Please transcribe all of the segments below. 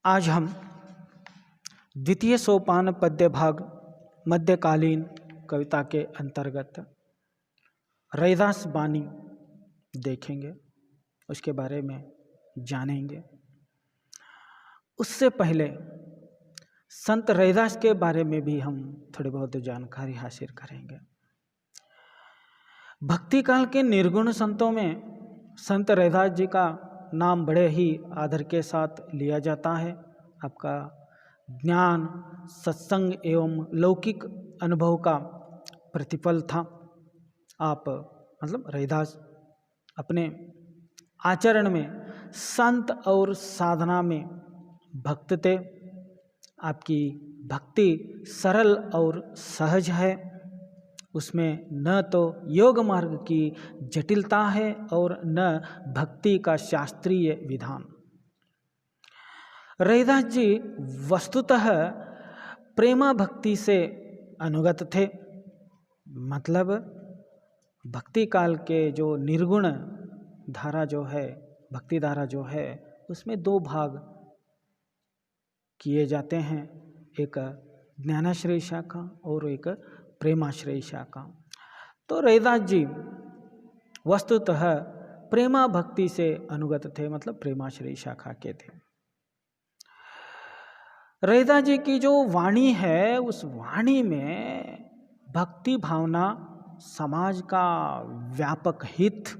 आज हम द्वितीय सोपान पद्य भाग मध्यकालीन कविता के अंतर्गत रैदास बानी देखेंगे, उसके बारे में जानेंगे। उससे पहले संत रैदास के बारे में भी हम थोड़ी बहुत जानकारी हासिल करेंगे। भक्ति काल के निर्गुण संतों में संत रैदास जी का नाम बड़े ही आदर के साथ लिया जाता है। आपका ज्ञान, सत्संग एवं लौकिक अनुभव का प्रतिफल था। आप रैदास अपने आचरण में संत और साधना में भक्त थे। आपकी भक्ति सरल और सहज है, उसमें न तो योग मार्ग की जटिलता है और न भक्ति का शास्त्रीय विधान। रैदास जी वस्तुतः प्रेमा भक्ति से अनुगत थे। मतलब भक्ति काल के जो निर्गुण धारा जो है, भक्ति धारा जो है, उसमें दो भाग किए जाते हैं, एक ज्ञानाश्रय शाखा और एक प्रेमाश्रय शाखा। तो रैदास जी वस्तुतः प्रेमा भक्ति से अनुगत थे, मतलब प्रेमाश्रय शाखा के थे। रैदास जी की जो वाणी है, उस वाणी में भक्ति भावना, समाज का व्यापक हित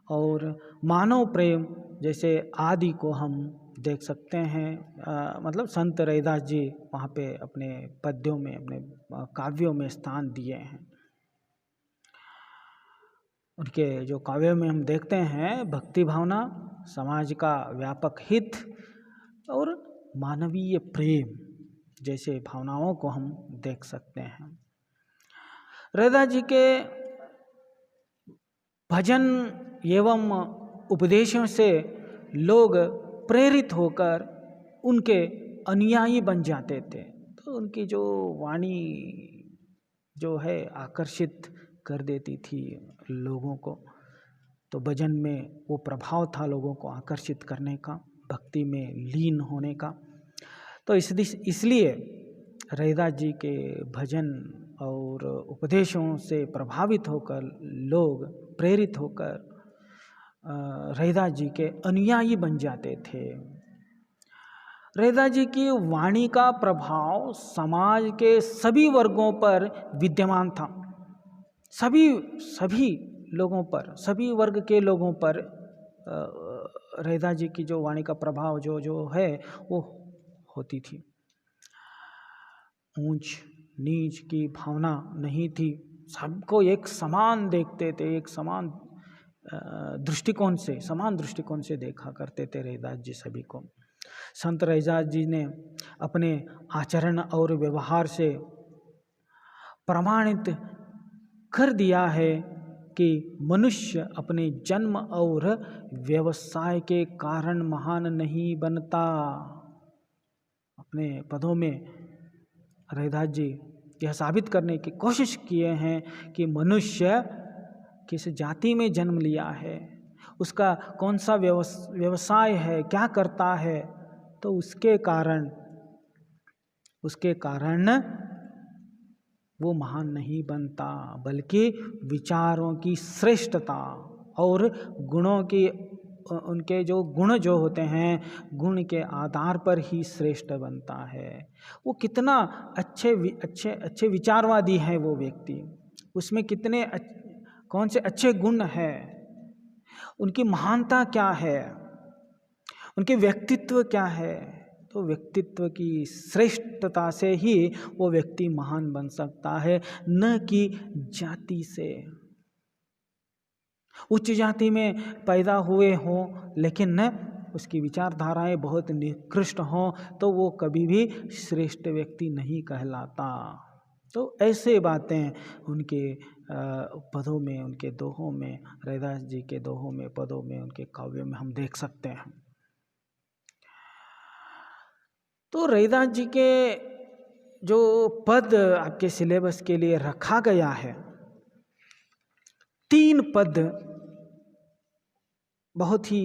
और मानव प्रेम जैसे आदि को हम देख सकते हैं। मतलब संत रैदास जी वहाँ पे अपने पद्यों में, अपने काव्यों में स्थान दिए हैं। उनके जो काव्यों में हम देखते हैं भक्ति भावना, समाज का व्यापक हित और मानवीय प्रेम जैसे भावनाओं को हम देख सकते हैं। रैदास जी के भजन एवं उपदेशों से लोग प्रेरित होकर उनके अनुयायी बन जाते थे। तो उनकी जो वाणी जो है आकर्षित कर देती थी लोगों को। तो भजन में वो प्रभाव था लोगों को आकर्षित करने का, भक्ति में लीन होने का। तो इसलिए रैदास जी के भजन और उपदेशों से प्रभावित होकर लोग प्रेरित होकर रैदास जी के अनुयायी बन जाते थे। रैदास जी की वाणी का प्रभाव समाज के सभी वर्गों पर विद्यमान था। सभी लोगों पर, सभी वर्ग के लोगों पर रैदास जी की जो वाणी का प्रभाव जो है वो होती थी। ऊंच नीच की भावना नहीं थी, सबको एक समान देखते थे, एक समान दृष्टिकोण से, समान दृष्टिकोण से देखा करते थे रैदास जी सभी को। संत रैदास जी ने अपने आचरण और व्यवहार से प्रमाणित कर दिया है कि मनुष्य अपने जन्म और व्यवसाय के कारण महान नहीं बनता। अपने पदों में रैदास जी यह साबित करने की कोशिश किए हैं कि मनुष्य किस जाति में जन्म लिया है, उसका कौन सा व्यवसाय है, क्या करता है, तो उसके कारण वो महान नहीं बनता, बल्कि विचारों की श्रेष्ठता और गुणों की, उनके जो गुण जो होते हैं, गुण के आधार पर ही श्रेष्ठ बनता है। वो कितना अच्छे विचारवादी है वो व्यक्ति, उसमें कितने कौन से अच्छे गुण हैं, उनकी महानता क्या है, उनके व्यक्तित्व क्या है। तो व्यक्तित्व की श्रेष्ठता से ही वो व्यक्ति महान बन सकता है, न कि जाति से। उच्च जाति में पैदा हुए हों लेकिन न उसकी विचारधाराएं बहुत निकृष्ट हों, तो वो कभी भी श्रेष्ठ व्यक्ति नहीं कहलाता। तो ऐसे बातें उनके पदों में, उनके दोहों में, रैदास जी के दोहों में, पदों में, उनके काव्यों में हम देख सकते हैं। तो रैदास जी के जो पद आपके सिलेबस के लिए रखा गया है, 3 पद बहुत ही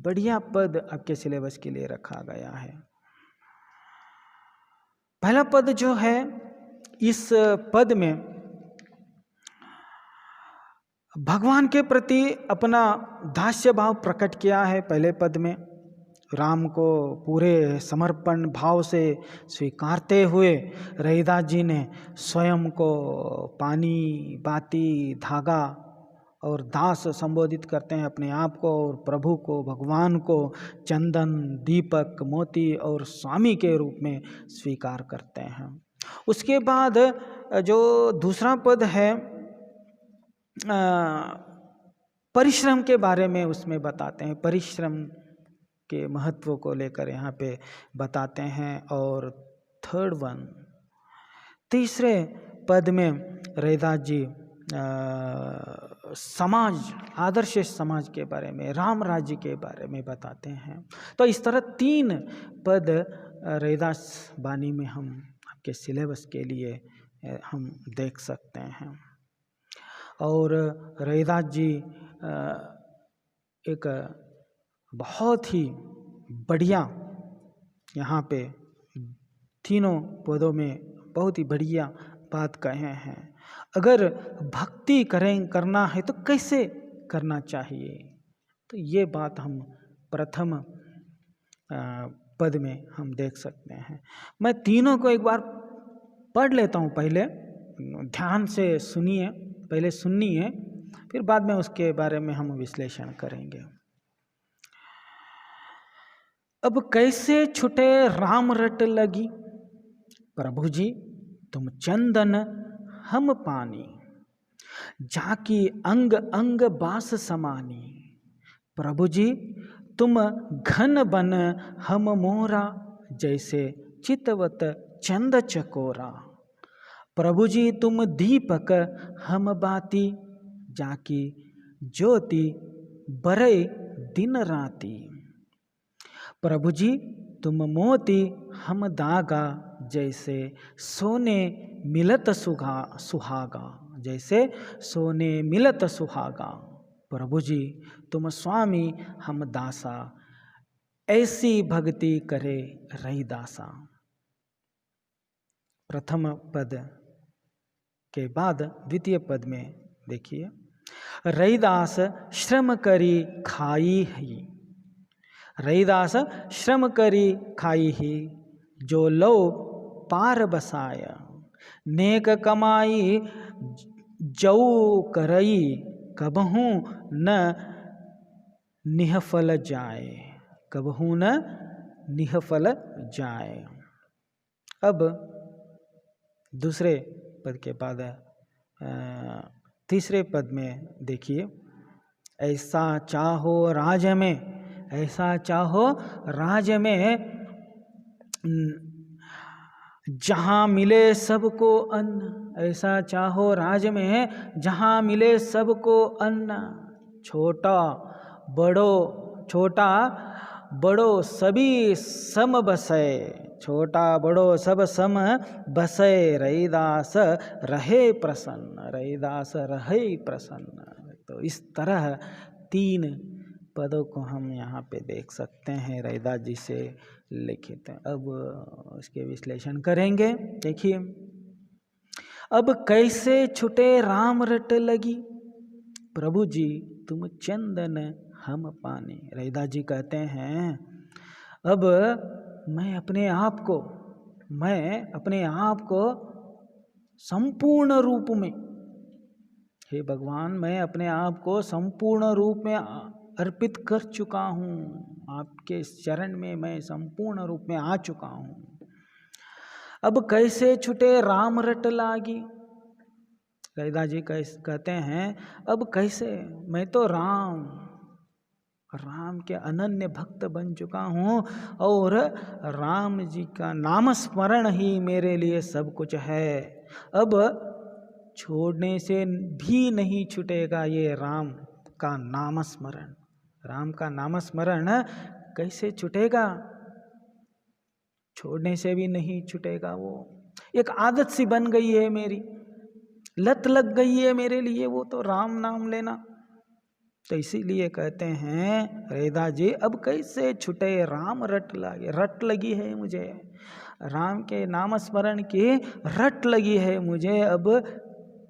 बढ़िया पद आपके सिलेबस के लिए रखा गया है। पहला पद जो है, इस पद में भगवान के प्रति अपना दास्य भाव प्रकट किया है। पहले पद में राम को पूरे समर्पण भाव से स्वीकारते हुए रहीदास जी ने स्वयं को पानी, बाती, धागा और दास संबोधित करते हैं अपने आप को, और प्रभु को, भगवान को चंदन, दीपक, मोती और स्वामी के रूप में स्वीकार करते हैं। उसके बाद जो दूसरा पद है, परिश्रम के बारे में उसमें बताते हैं, परिश्रम के महत्व को लेकर यहाँ पे बताते हैं। और थर्ड वन, तीसरे पद में रहीदास जी समाज, आदर्श समाज के बारे में, राम राज्य के बारे में बताते हैं। तो इस तरह 3 पद रहीदास वाणी में हम आपके सिलेबस के लिए हम देख सकते हैं। और रहीदास जी एक बहुत ही बढ़िया यहाँ पे तीनों पदों में बहुत ही बढ़िया बात कहे हैं। अगर भक्ति करना है तो कैसे करना चाहिए, तो ये बात हम प्रथम पद में हम देख सकते हैं। मैं तीनों को एक बार पढ़ लेता हूँ, पहले ध्यान से सुनिए, पहले सुनिए, फिर बाद में उसके बारे में हम विश्लेषण करेंगे। अब कैसे छुटे राम रट लगी, प्रभु जी तुम चंदन हम पानी, जाकी अंग अंग बास समानी, प्रभु जी तुम घन बन हम मोरा, जैसे चितवत चंद चकोरा, प्रभु जी तुम दीपक हम बाती, जाकी ज्योति बरे दिन राती, प्रभु जी तुम मोती हम दागा, जैसे सोने मिलत सुहागा, जैसे सोने मिलत सुहागा, प्रभु जी तुम स्वामी हम दासा, ऐसी भक्ति करे रहीदासा। प्रथम पद के बाद द्वितीय पद में देखिए, रहीदास श्रम करी खाई ही, रहीदास श्रम करी खाई ही, जो लो पार बसाया, नेक कमाई जऊ करई, कबहू न निहफल जाए, कबहू न निहफल जाए। अब दूसरे पद के बाद तीसरे पद में देखिए, ऐसा चाहो राज में, ऐसा चाहो राज में, जहाँ मिले सबको अन्न, ऐसा चाहो राज में जहाँ मिले सबको अन्न, छोटा बड़ो सभी सम बसे, छोटा बड़ो सब सम बसे, रहीदास रहे प्रसन्न, रहीदास रहे प्रसन्न। तो इस तरह 3 पदों को हम यहाँ पे देख सकते हैं रहीदास जी से लिखित। अब उसके विश्लेषण करेंगे। देखिए, अब कैसे छुटे राम रट लगी, प्रभु जी तुम चंदन हम पानी। रहीदास जी कहते हैं, अब मैं अपने आप को संपूर्ण रूप में, हे भगवान मैं अपने आप को संपूर्ण रूप में अर्पित कर चुका हूँ, आपके चरण में मैं संपूर्ण रूप में आ चुका हूँ। अब कैसे छुटे राम रट लागी, रहीदास जी कहते हैं, अब कैसे, मैं तो राम के अनन्य भक्त बन चुका हूँ, और राम जी का नाम स्मरण ही मेरे लिए सब कुछ है। अब छोड़ने से भी नहीं छूटेगा ये राम का नाम स्मरण। राम का नाम स्मरण कैसे छूटेगा, छोड़ने से भी नहीं छूटेगा। वो एक आदत सी बन गई है, मेरी लत लग गई है मेरे लिए, वो तो राम नाम लेना। तो इसीलिए कहते हैं रैदास जी, अब कैसे छूटे राम रट लगे, रट लगी है मुझे, राम के नाम स्मरण की रट लगी है मुझे, अब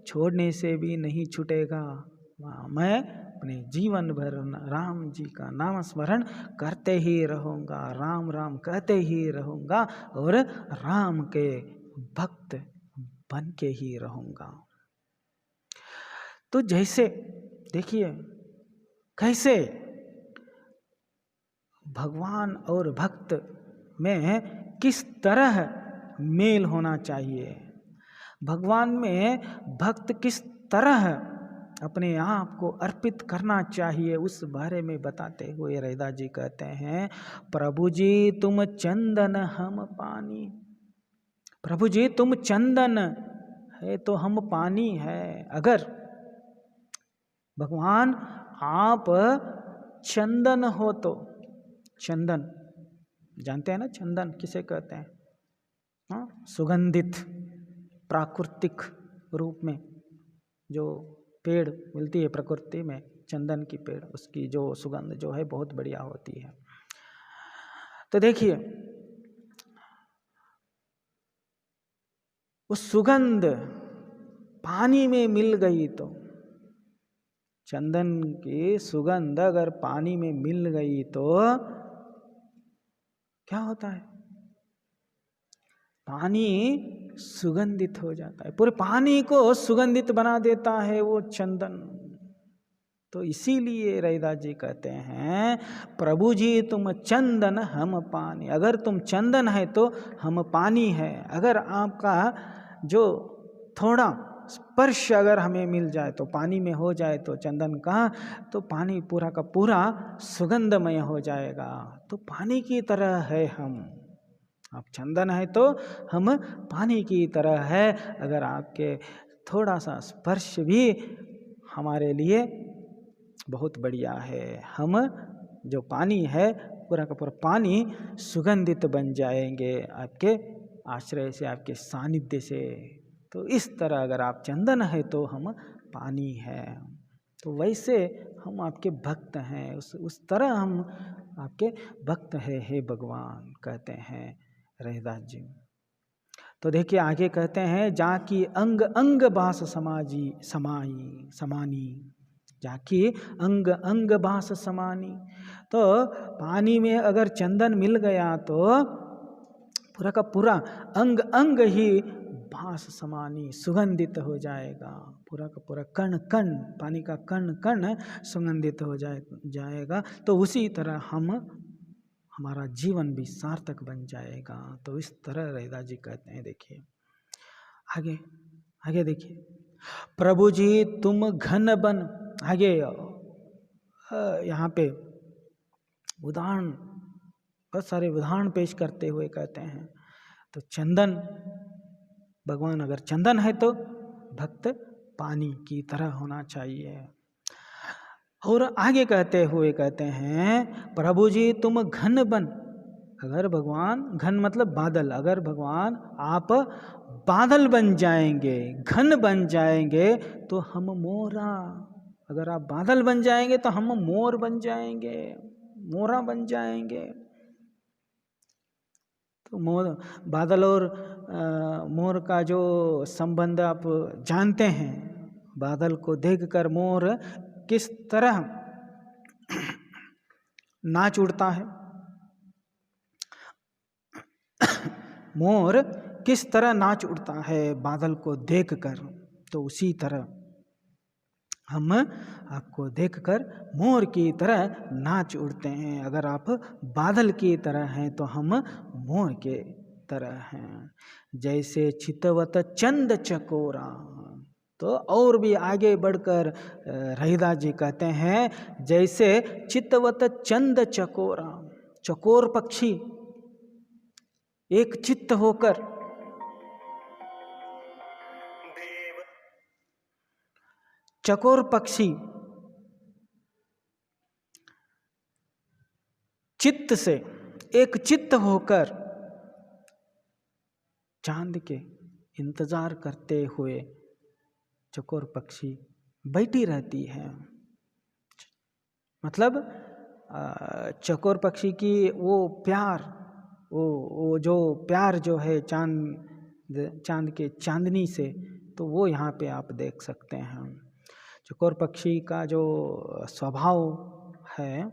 छोड़ने से भी नहीं छूटेगा। मैं अपने जीवन भर राम जी का नाम स्मरण करते ही रहूँगा, राम राम कहते ही रहूँगा और राम के भक्त बन के ही रहूँगा। तो जैसे देखिए कैसे भगवान और भक्त में किस तरह मेल होना चाहिए, भगवान में भक्त किस तरह अपने आप को अर्पित करना चाहिए, उस बारे में बताते हुए रैदास जी कहते हैं, प्रभु जी तुम चंदन हम पानी, प्रभु जी तुम चंदन है तो हम पानी है। अगर भगवान आप चंदन हो तो, चंदन जानते हैं ना, चंदन किसे कहते हैं? हाँ, सुगंधित प्राकृतिक रूप में जो पेड़ मिलती है प्रकृति में, चंदन की पेड़, उसकी जो सुगंध जो है बहुत बढ़िया होती है। तो देखिए उस सुगंध पानी में मिल गई तो, चंदन की सुगंध अगर पानी में मिल गई तो क्या होता है? पानी सुगंधित हो जाता है, पूरे पानी को सुगंधित बना देता है वो चंदन। तो इसीलिए रैदास जी कहते हैं, प्रभु जी तुम चंदन हम पानी, अगर तुम चंदन है तो हम पानी है। अगर आपका जो थोड़ा स्पर्श अगर हमें मिल जाए तो पानी में हो जाए तो चंदन का, तो पानी पूरा का पूरा सुगंधमय हो जाएगा। तो पानी की तरह है हम, आप चंदन है तो हम पानी की तरह है। अगर आपके थोड़ा सा स्पर्श भी हमारे लिए बहुत बढ़िया है, हम जो पानी है पूरा का पूरा पानी सुगंधित बन जाएंगे आपके आश्रय से, आपके सानिध्य से। तो इस तरह अगर आप चंदन है तो हम पानी है, तो वैसे हम आपके भक्त हैं, उस तरह हम आपके भक्त है हे भगवान, कहते हैं रैदास जी। तो देखिए आगे कहते हैं, जाकी अंग अंग बास समाजी समाई समानी, जाकी अंग अंग बास समानी। तो पानी में अगर चंदन मिल गया तो पूरा का पूरा अंग अंग ही बास समानी सुगंधित हो जाएगा, पूरा का पूरा कण कण, पानी का कण कण सुगंधित हो जाएगा। तो उसी तरह हमारा जीवन भी सार्थक बन जाएगा। तो इस तरह रैदास जी कहते हैं। देखिए आगे आगे देखिए, प्रभु जी तुम घन बन, आगे यहाँ पे उदाहरण, बहुत सारे उदाहरण पेश करते हुए कहते हैं, तो चंदन, भगवान अगर चंदन है तो भक्त पानी की तरह होना चाहिए। और आगे कहते हुए कहते हैं, प्रभु जी तुम घन बन, अगर भगवान, घन मतलब बादल, अगर भगवान आप बादल बन जाएंगे, घन बन जाएंगे तो हम मोरा, अगर आप बादल बन जाएंगे तो हम मोर बन जाएंगे, मोरा बन जाएंगे। तो मोर, बादल और मोर का जो संबंध आप जानते हैं, बादल को देखकर मोर किस तरह नाच उड़ता है, मोर किस तरह नाच उड़ता है बादल को देखकर, तो उसी तरह हम आपको देखकर मोर की तरह नाच उड़ते हैं। अगर आप बादल की तरह हैं तो हम मोर के तरह हैं। जैसे चितवत चंद चकोरा, तो और भी आगे बढ़कर रैदास जी कहते हैं, जैसे चितवत चंद चकोरा, चकोर पक्षी एक चित्त होकर चकोर पक्षी चित्त से एक चित्त होकर चांद के इंतजार करते हुए चकोर पक्षी बैठी रहती है, मतलब चकोर पक्षी की वो प्यार, वो जो प्यार जो है चांद के चांदनी से, तो वो यहाँ पे आप देख सकते हैं। चकोर पक्षी का जो स्वभाव है,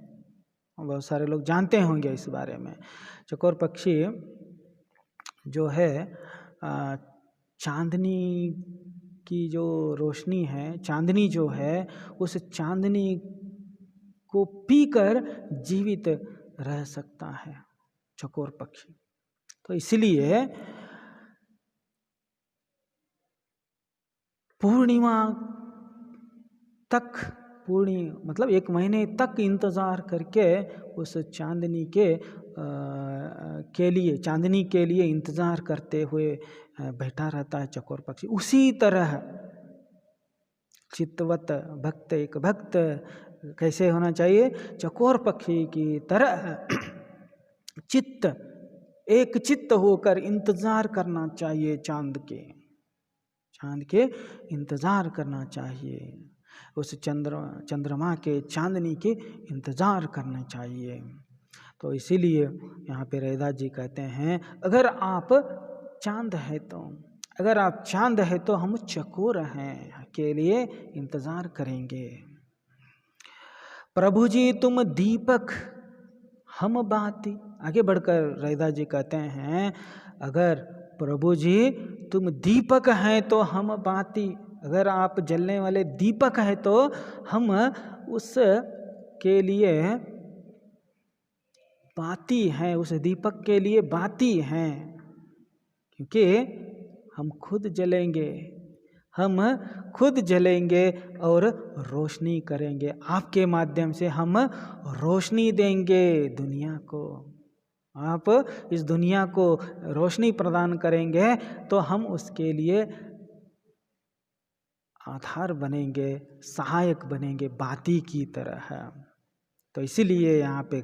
बहुत सारे लोग जानते होंगे इस बारे में। चकोर पक्षी जो है चांदनी की जो रोशनी है, चांदनी जो है, उस चांदनी को पीकर जीवित रह सकता है चकोर पक्षी। तो इसलिए पूर्णिमा तक, मतलब 1 महीने तक इंतज़ार करके उस चांदनी के लिए, चांदनी के लिए इंतज़ार करते हुए बैठा रहता है चकोर पक्षी। उसी तरह चित्तवत भक्त, एक भक्त कैसे होना चाहिए? चकोर पक्षी की तरह एक चित्त होकर इंतज़ार करना चाहिए, चांद के इंतज़ार करना चाहिए, उस चंद्रमा के चांदनी के इंतज़ार करना चाहिए। तो इसीलिए यहाँ पे रैदास जी कहते हैं, अगर आप चांद है तो हम चकोर हैं, के लिए इंतज़ार करेंगे। प्रभु जी तुम दीपक हम बाती। आगे बढ़कर रैदास जी कहते हैं, अगर प्रभु जी तुम दीपक हैं तो हम बाती। अगर आप जलने वाले दीपक हैं तो हम उस के लिए बाती हैं, उस दीपक के लिए बाती हैं, क्योंकि हम खुद जलेंगे और रोशनी करेंगे। आपके माध्यम से हम रोशनी देंगे दुनिया को। आप इस दुनिया को रोशनी प्रदान करेंगे तो हम उसके लिए आधार बनेंगे, सहायक बनेंगे, बाती की तरह। तो इसीलिए यहाँ पे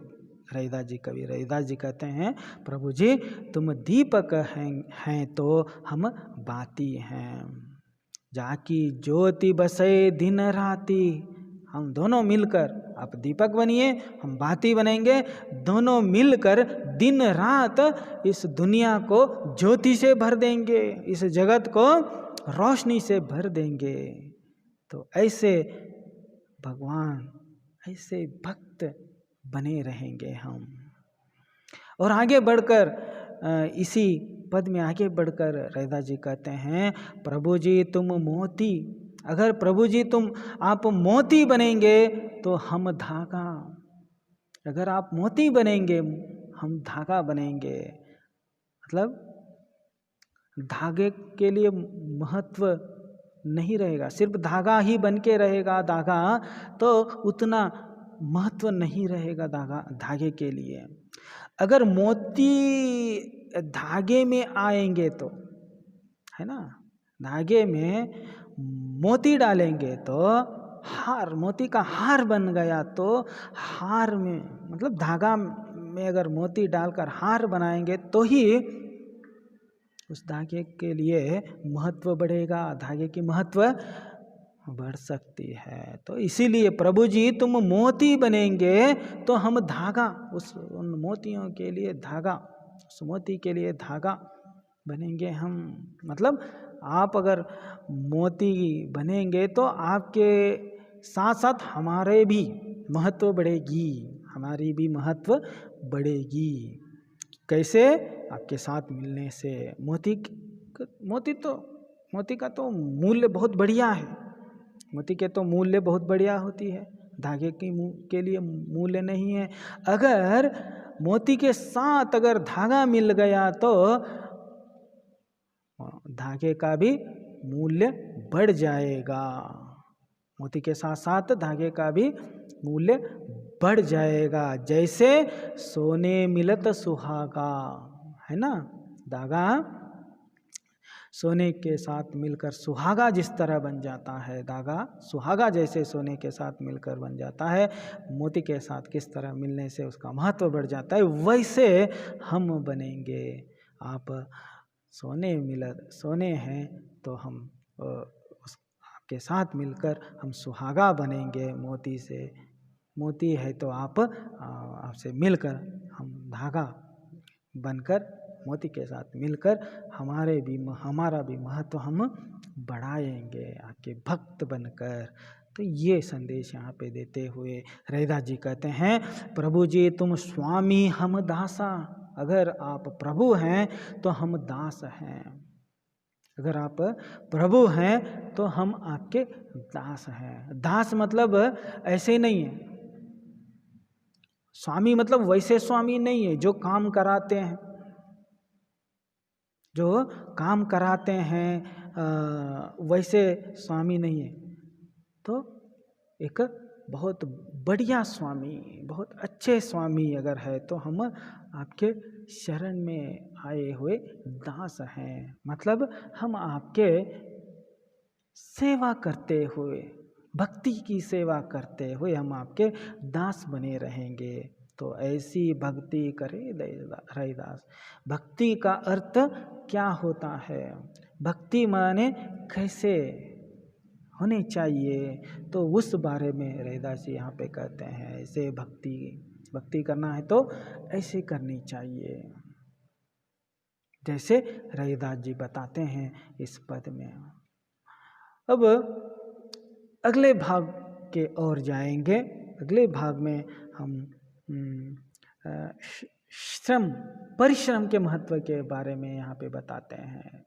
कवि रैदास जी कहते हैं, प्रभु जी तुम दीपक हैं तो हम बाती हैं। जाकी ज्योति बसे दिन राती। हम दोनों मिलकर, आप दीपक बनिए, हम बाती बनेंगे, दोनों मिलकर दिन रात इस दुनिया को ज्योति से भर देंगे, इस जगत को रोशनी से भर देंगे। तो ऐसे भगवान, ऐसे भक्त बने रहेंगे हम। और आगे बढ़कर इसी पद में आगे बढ़कर रैदास जी कहते हैं, प्रभु जी तुम मोती। अगर प्रभु जी आप मोती बनेंगे तो हम धागा। अगर आप मोती बनेंगे हम धागा बनेंगे। मतलब धागे के लिए महत्व नहीं रहेगा, सिर्फ धागा ही बन के रहेगा धागा, तो उतना महत्व नहीं रहेगा धागे के लिए। अगर मोती धागे में आएंगे तो, है ना, धागे में मोती डालेंगे तो हार, मोती का हार बन गया तो हार में, मतलब धागा में अगर मोती डालकर हार बनाएंगे तो ही उस धागे के लिए महत्व बढ़ेगा, धागे की महत्व बढ़ सकती है। तो इसीलिए प्रभु जी तुम मोती बनेंगे तो हम धागा, उन मोतियों के लिए धागा, उस मोती के लिए धागा बनेंगे हम। मतलब आप अगर मोती बनेंगे तो आपके साथ साथ हमारे भी महत्व बढ़ेगी, हमारी भी महत्व बढ़ेगी। कैसे? आपके साथ मिलने से। मोती का तो मूल्य बहुत बढ़िया है, मोती के तो मूल्य बहुत बढ़िया होती है, धागे के लिए मूल्य नहीं है। अगर मोती के साथ अगर धागा मिल गया तो धागे का भी मूल्य बढ़ जाएगा, मोती के साथ साथ धागे का भी मूल्य बढ़ जाएगा। जैसे सोने मिलत सुहागा, है ना, धागा सोने के साथ मिलकर सुहागा जिस तरह बन जाता है, धागा सुहागा जैसे सोने के साथ मिलकर बन जाता है, मोती के साथ किस तरह मिलने से उसका महत्व बढ़ जाता है, वैसे हम बनेंगे। आप सोने हैं तो हम आपके साथ मिलकर हम सुहागा बनेंगे मोती से, मोती है तो आपसे मिलकर हम धागा बनकर मोती के साथ मिलकर हमारा भी महत्व हम बढ़ाएंगे आपके भक्त बनकर। तो ये संदेश यहाँ पे देते हुए रैदास जी कहते हैं, प्रभु जी तुम स्वामी हम दासा। अगर आप प्रभु हैं तो हम दास हैं। अगर आप प्रभु हैं तो हम आपके दास हैं। दास मतलब ऐसे नहीं है, स्वामी मतलब वैसे स्वामी नहीं है जो काम कराते हैं, जो काम कराते हैं वैसे स्वामी नहीं है। तो एक बहुत बढ़िया स्वामी, बहुत अच्छे स्वामी अगर है तो हम आपके शरण में आए हुए दास हैं। मतलब हम आपके सेवा करते हुए, भक्ति की सेवा करते हुए हम आपके दास बने रहेंगे। तो ऐसी भक्ति करे रैदास। भक्ति का अर्थ क्या होता है, भक्ति माने कैसे होने चाहिए, तो उस बारे में रैदास जी यहाँ पे कहते हैं ऐसे भक्ति करना है तो ऐसे करनी चाहिए, जैसे रैदास जी बताते हैं इस पद में। अब अगले भाग के ओर जाएंगे। अगले भाग में हम परिश्रम के महत्व के बारे में यहाँ पे बताते हैं।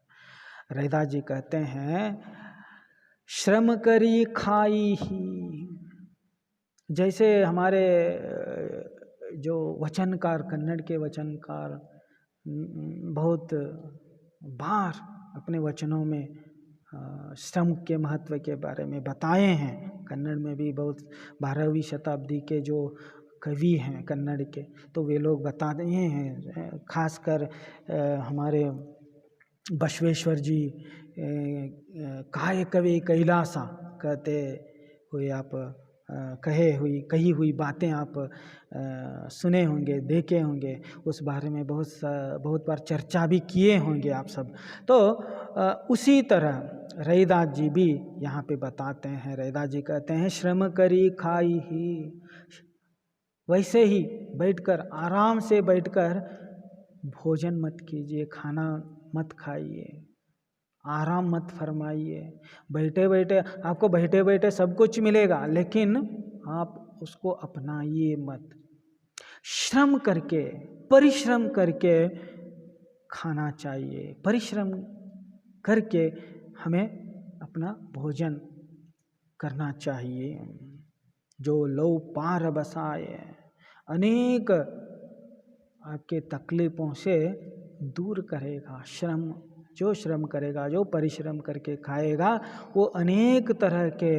रैदास जी कहते हैं, श्रम करी खाई ही। जैसे हमारे जो वचनकार, कन्नड़ के वचनकार बहुत बार अपने वचनों में श्रम के महत्व के बारे में बताए हैं। कन्नड़ में भी बहुत 12वीं शताब्दी के जो कवि हैं कन्नड़ के, तो वे लोग बताते हैं। खासकर हमारे बसवेश्वर जी काय कवि कैलासा कहते हुए आप कही हुई बातें आप सुने होंगे, देखे होंगे, उस बारे में बहुत बार चर्चा भी किए होंगे आप सब। तो उसी तरह रैदास जी भी यहाँ पे बताते हैं। रैदास जी कहते हैं, श्रम करी खाई ही। वैसे ही बैठकर, आराम से बैठकर भोजन मत कीजिए, खाना मत खाइए, आराम मत फरमाइए। बैठे बैठे सब कुछ मिलेगा, लेकिन आप उसको अपनाइए मत। श्रम करके, परिश्रम करके खाना चाहिए। परिश्रम करके हमें अपना भोजन करना चाहिए। जो लौ पार बसाए, अनेक आपके तकलीफों से दूर करेगा। जो श्रम करेगा, जो परिश्रम करके खाएगा, वो अनेक तरह के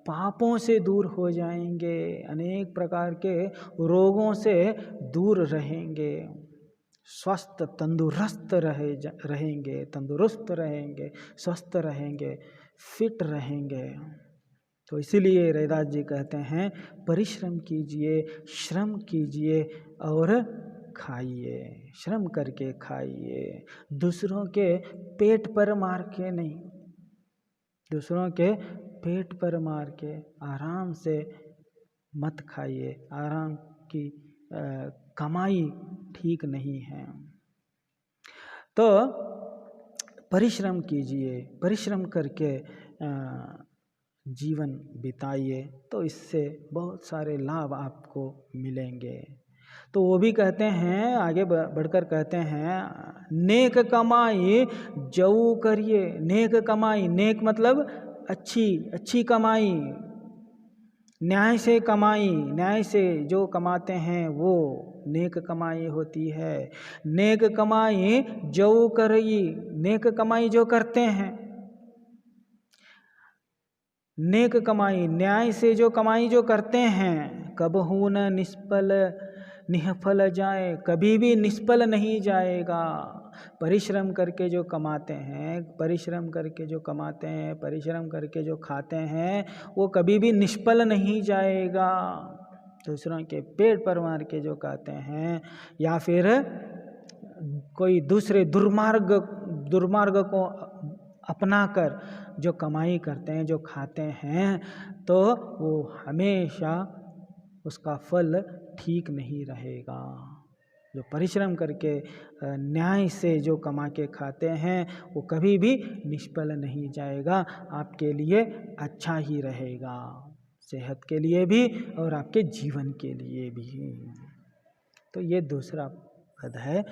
पापों से दूर हो जाएंगे, अनेक प्रकार के रोगों से दूर रहेंगे, स्वस्थ तंदुरुस्त रहेंगे, स्वस्थ रहेंगे, फिट रहेंगे। तो इसीलिए रैदास जी कहते हैं, परिश्रम कीजिए, श्रम कीजिए और खाइए। श्रम करके खाइए, दूसरों के पेट पर मार के नहीं, दूसरों के पेट पर मार के आराम से मत खाइए। आराम की कमाई ठीक नहीं है। तो परिश्रम कीजिए, परिश्रम करके जीवन बिताइए, तो इससे बहुत सारे लाभ आपको मिलेंगे। तो वो भी कहते हैं, आगे बढ़कर कहते हैं, नेक कमाई जऊ करिए। नेक कमाई, नेक मतलब अच्छी कमाई, न्याय से कमाई, न्याय से जो कमाते हैं वो नेक कमाई होती है। नेक कमाई जऊ करिए, नेक कमाई जो करते हैं, नेक कमाई, न्याय से जो कमाई जो करते हैं, कबहू न निष्फल जाए, कभी भी निष्फल नहीं जाएगा। परिश्रम करके जो कमाते हैं, परिश्रम करके जो कमाते हैं, परिश्रम करके जो खाते हैं, वो कभी भी निष्फल नहीं जाएगा। दूसरों के पेट पर मार के जो खाते हैं, या फिर कोई दूसरे दुर्मार्ग को अपना कर जो कमाई करते हैं, जो खाते हैं, तो वो हमेशा उसका फल ठीक नहीं रहेगा। जो परिश्रम करके न्याय से जो कमा के खाते हैं वो कभी भी निष्फल नहीं जाएगा, आपके लिए अच्छा ही रहेगा, सेहत के लिए भी और आपके जीवन के लिए भी। तो ये दूसरा पद है।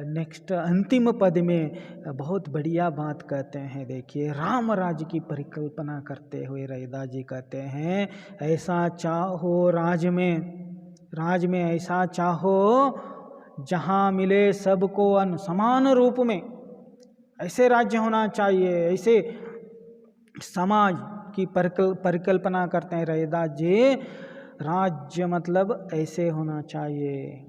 नेक्स्ट अंतिम पद में बहुत बढ़िया बात कहते हैं। देखिए, राम राज्य की परिकल्पना करते हुए रैदास जी कहते हैं, ऐसा चाहो राज में ऐसा चाहो जहाँ मिले सबको अन्न समान रूप में। ऐसे राज्य होना चाहिए, ऐसे समाज की परिकल्पना करते हैं रैदास जी। राज्य मतलब ऐसे होना चाहिए,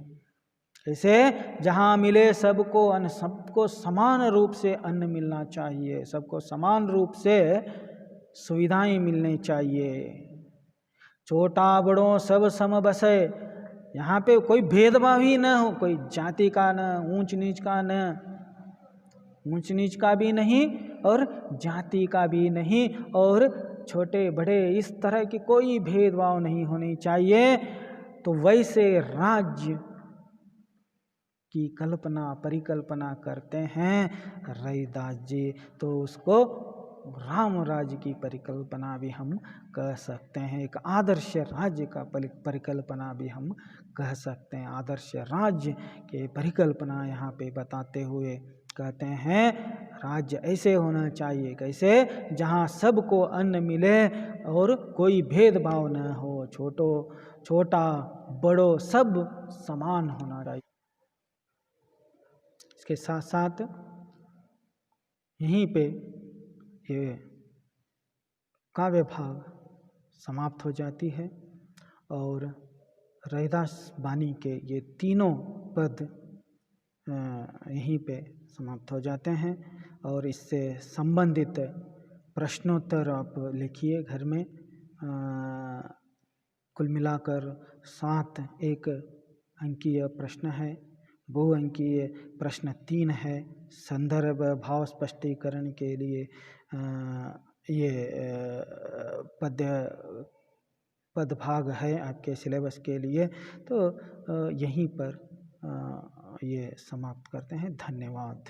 ऐसे जहाँ मिले सबको अन्न, सबको समान रूप से अन्न मिलना चाहिए, सबको समान रूप से सुविधाएं मिलनी चाहिए। छोटा बड़ों सब सम बसे, यहाँ पे कोई भेदभाव ही न हो, कोई जाति का न ऊंच नीच का, न ऊंच नीच का भी नहीं और जाति का भी नहीं, और छोटे बड़े इस तरह की कोई भेदभाव नहीं होनी चाहिए। तो वैसे राज्य की परिकल्पना करते हैं रैदास जी। तो उसको राम राज्य की परिकल्पना भी हम कह सकते हैं, एक आदर्श राज्य का परिकल्पना भी हम कह सकते हैं। आदर्श राज्य के परिकल्पना यहाँ पे बताते हुए कहते हैं, राज्य ऐसे होना चाहिए, कैसे, जहाँ सबको अन्न मिले और कोई भेदभाव न हो, छोटा बड़ो सब समान होना चाहिए। इसके साथ साथ यहीं पे ये काव्य भाग समाप्त हो जाती है और रैदास वाणी के ये तीनों पद यहीं पे समाप्त हो जाते हैं। और इससे संबंधित प्रश्नोत्तर आप लिखिए घर में। कुल मिलाकर 7 एक अंकीय प्रश्न है, बहुअंकीय प्रश्न 3 है। संदर्भ भाव स्पष्टीकरण के लिए ये पदभाग है आपके सिलेबस के लिए। तो यहीं पर ये समाप्त करते हैं। धन्यवाद।